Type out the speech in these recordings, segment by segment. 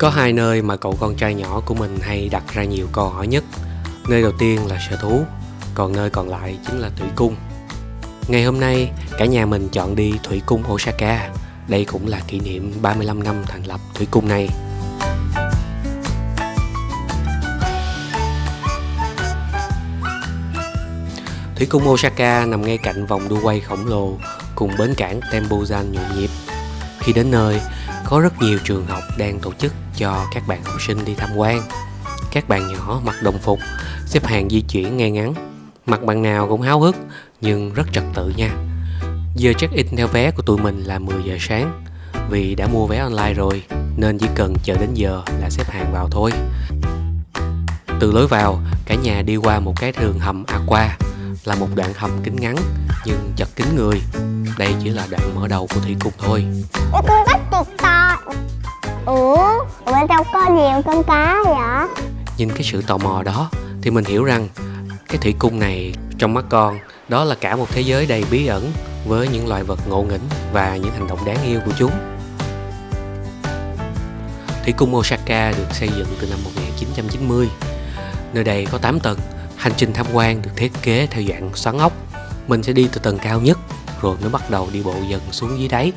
Có hai nơi mà cậu con trai nhỏ của mình hay đặt ra nhiều câu hỏi nhất. Nơi đầu tiên là sở thú, còn nơi còn lại chính là thủy cung. Ngày hôm nay, cả nhà mình chọn đi thủy cung Osaka. Đây cũng là kỷ niệm 35 năm thành lập thủy cung này. Thủy cung Osaka nằm ngay cạnh vòng đu quay khổng lồ cùng bến cảng Tempozan nhộn nhịp. Khi đến nơi, có rất nhiều trường học đang tổ chức cho các bạn học sinh đi tham quan. Các bạn nhỏ mặc đồng phục, xếp hàng di chuyển ngay ngắn. Mặt bạn nào cũng háo hức, nhưng rất trật tự nha. Giờ check-in theo vé của tụi mình là 10 giờ sáng. Vì đã mua vé online rồi, nên chỉ cần chờ đến giờ là xếp hàng vào thôi. Từ lối vào, cả nhà đi qua một cái đường hầm aqua, là một đoạn hầm kính ngắn nhưng chật kín người. Đây chỉ là đoạn mở đầu của thủy cung thôi. Con rất tuyệt to. Ủa, bên trong có nhiều con cá vậy? Nhìn cái sự tò mò đó thì mình hiểu rằng cái thủy cung này trong mắt con đó là cả một thế giới đầy bí ẩn, với những loài vật ngộ nghĩnh và những hành động đáng yêu của chúng. Thủy cung Osaka được xây dựng từ năm 1990. Nơi đây có 8 tầng. Hành trình tham quan được thiết kế theo dạng xoắn ốc. Mình sẽ đi từ tầng cao nhất rồi mới bắt đầu đi bộ dần xuống dưới đáy.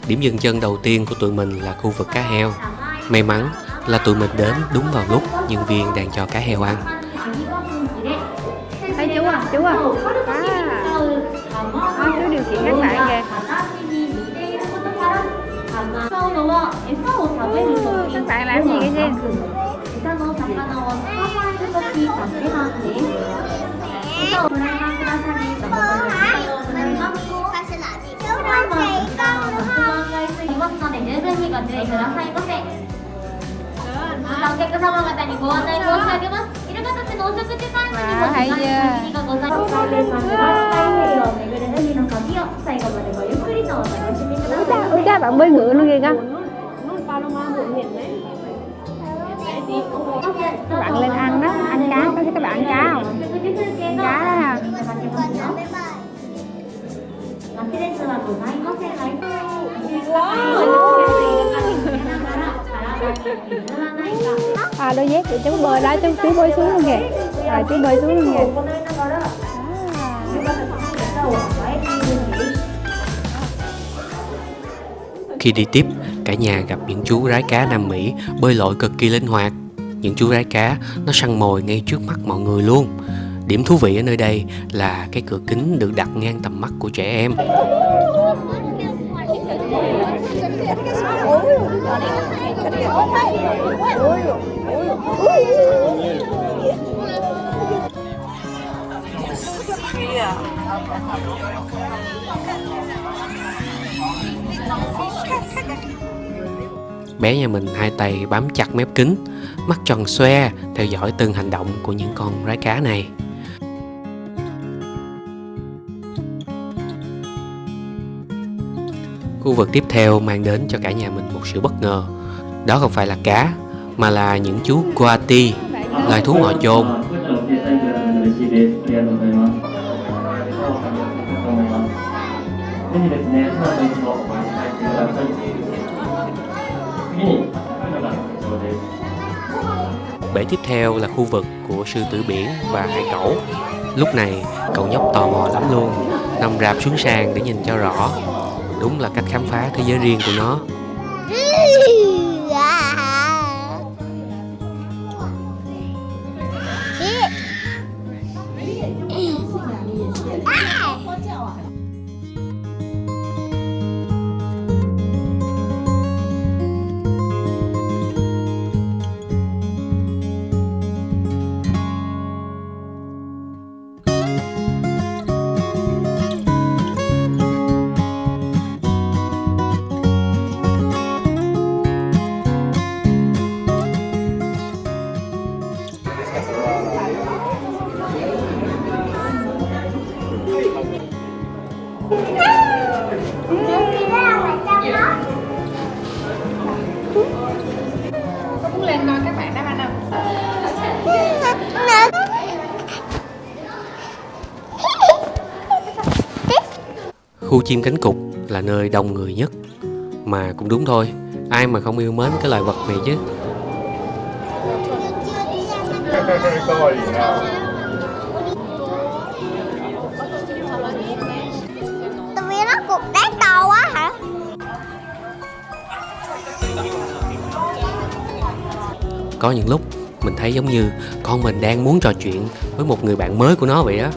Điểm dừng chân đầu tiên của tụi mình là khu vực cá heo. May mắn là tụi mình đến đúng vào lúc nhân viên đang cho cá heo ăn. Thấy chú à? Chú điều khiển các bạn kìa. Các bạn làm gì cái gì? Hay chưa? Cha bạn bơi ngựa luôn kìa con. Các bạn lên ăn đó, ăn cá, có các bạn ăn cá không? Ăn cá đó ha. Đôi dép của chú bơi đó, chú bơi xuống luôn kìa. Chú bơi xuống luôn kìa. Khi đi tiếp, cả nhà gặp những chú rái cá Nam Mỹ bơi lội cực kỳ linh hoạt. Những chú rái cá nó săn mồi ngay trước mắt mọi người luôn. Điểm thú vị ở nơi đây là cái cửa kính được đặt ngang tầm mắt của trẻ em. Bé nhà mình hai tay bám chặt mép kính, mắt tròn xoe theo dõi từng hành động của những con rái cá này. Khu vực tiếp theo mang đến cho cả nhà mình một sự bất ngờ. Đó không phải là cá, mà là những chú coati, loài thú ngọ chôn. Bể tiếp theo là khu vực của sư tử biển và hải cẩu. Lúc này cậu nhóc tò mò lắm luôn, nằm rạp xuống sàn để nhìn cho rõ. Đúng là cách khám phá thế giới riêng của nó. Có muốn lên coi các bạn đá banh không? Khu chim cánh cụt là nơi đông người nhất. Mà cũng đúng thôi, Ai mà không yêu mến cái loài vật này chứ. Tại vì nó cục đá to quá hả? Có những lúc mình thấy giống như con mình đang muốn trò chuyện với một người bạn mới của nó vậy á.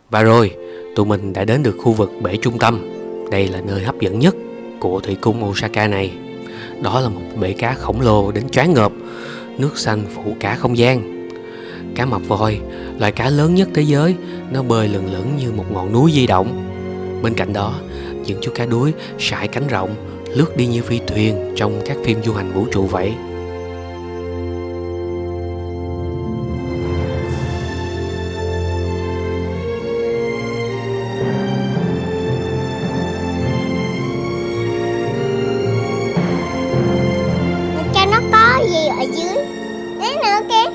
Và rồi, tụi mình đã đến được khu vực bể trung tâm. Đây là nơi hấp dẫn nhất của thủy cung Osaka này. Đó là một bể cá khổng lồ đến choáng ngợp, nước xanh phủ cả không gian. Cá mập voi, loài cá lớn nhất thế giới, nó bơi lừng lững như một ngọn núi di động. Bên cạnh đó, những chú cá đuối sải cánh rộng, lướt đi như phi thuyền trong các phim du hành vũ trụ vậy. Cho nó có gì ở dưới. Đấy nữa kìa.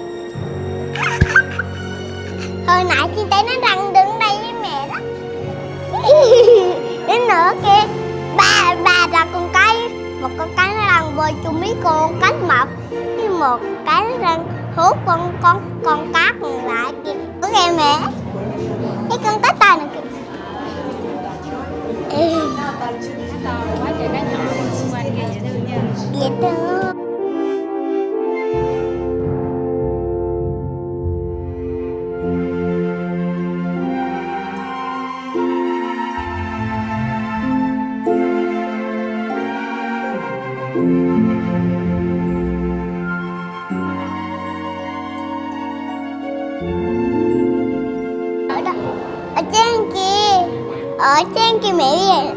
Hồi nãy chị thấy nó đang đứng đây với mẹ đó. Đến nữa kìa. Ba là con cái. Một con cái nó đang bơi chung với con cá mập. Với một cái nó đang hút con cá còn lại kìa. Có nghe mẹ. Cái con cá to này kìa. Quá trời cá nhỏ xung quanh kìa, dễ thương nha. Dễ thương. Ở đó. Ở trên kia. Ở trên kia mẹ về.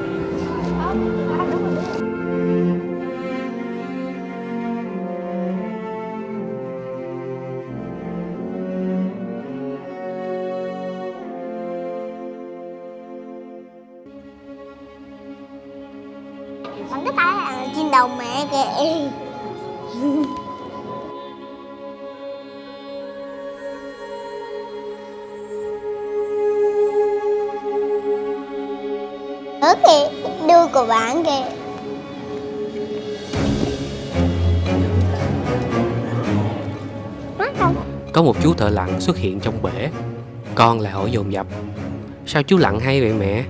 Bằng cái tay là trên đầu mẹ kìa. Ở kìa, đưa của bạn kìa. Mắt không? Có một chú thợ lặn xuất hiện trong bể. Con lại hỏi dồn dập: sao chú lặn hay vậy mẹ?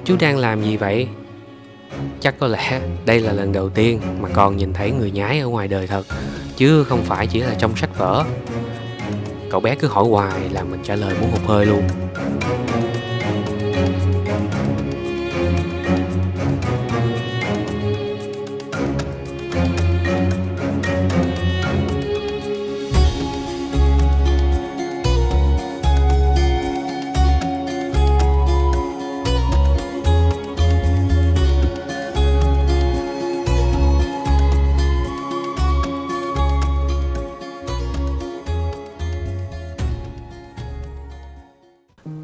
Chú đang làm gì vậy? Chắc có lẽ đây là lần đầu tiên mà con nhìn thấy người nhái ở ngoài đời thật, chứ không phải chỉ là trong sách vở. Cậu bé cứ hỏi hoài làm mình trả lời muốn hụt hơi luôn.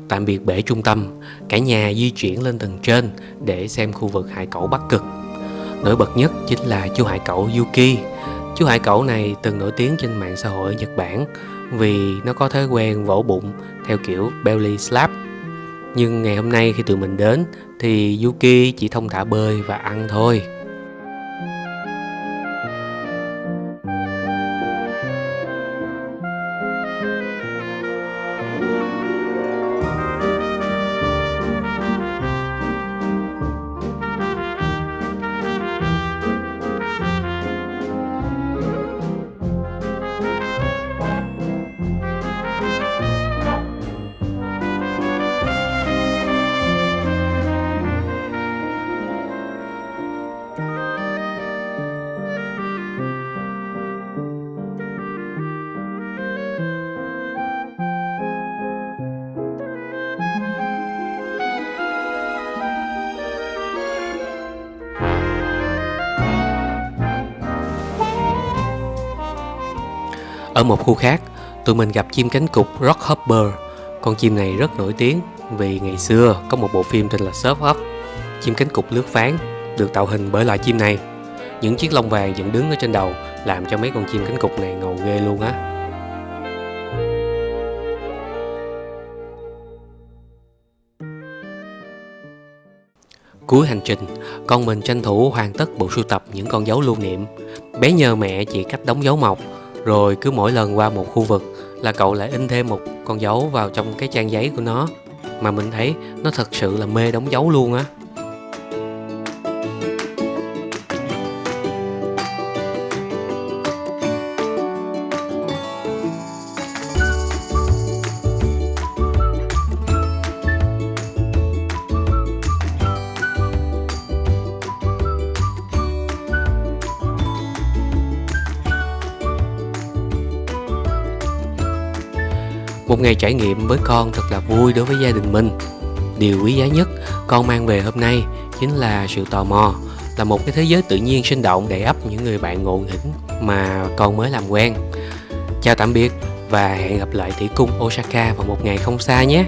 Tạm biệt bể trung tâm, cả nhà di chuyển lên tầng trên để xem khu vực hải cẩu Bắc Cực. Nổi bật nhất chính là chú hải cẩu Yuki. Chú hải cẩu này từng nổi tiếng trên mạng xã hội ở Nhật Bản vì nó có thói quen vỗ bụng theo kiểu belly slap. Nhưng ngày hôm nay khi tụi mình đến thì Yuki chỉ thong thả bơi và ăn thôi. Ở một khu khác, tụi mình gặp chim cánh cụt Rockhopper. Con chim này rất nổi tiếng vì ngày xưa có một bộ phim tên là Surf Up. Chim cánh cụt lướt ván được tạo hình bởi loài chim này. Những chiếc lông vàng dựng đứng ở trên đầu làm cho mấy con chim cánh cụt này ngầu ghê luôn á. Cuối hành trình, con mình tranh thủ hoàn tất bộ sưu tập những con dấu lưu niệm. Bé nhờ mẹ chỉ cách đóng dấu mộc, rồi cứ mỗi lần qua một khu vực là cậu lại in thêm một con dấu vào trong cái trang giấy của nó. Mà mình thấy nó thật sự là mê đóng dấu luôn á. Một ngày trải nghiệm với con thật là vui đối với gia đình mình. Điều quý giá nhất con mang về hôm nay chính là sự tò mò, là một cái thế giới tự nhiên sinh động đầy ắp những người bạn ngộ nghĩnh mà con mới làm quen. Chào tạm biệt và hẹn gặp lại thủy cung Osaka vào một ngày không xa nhé.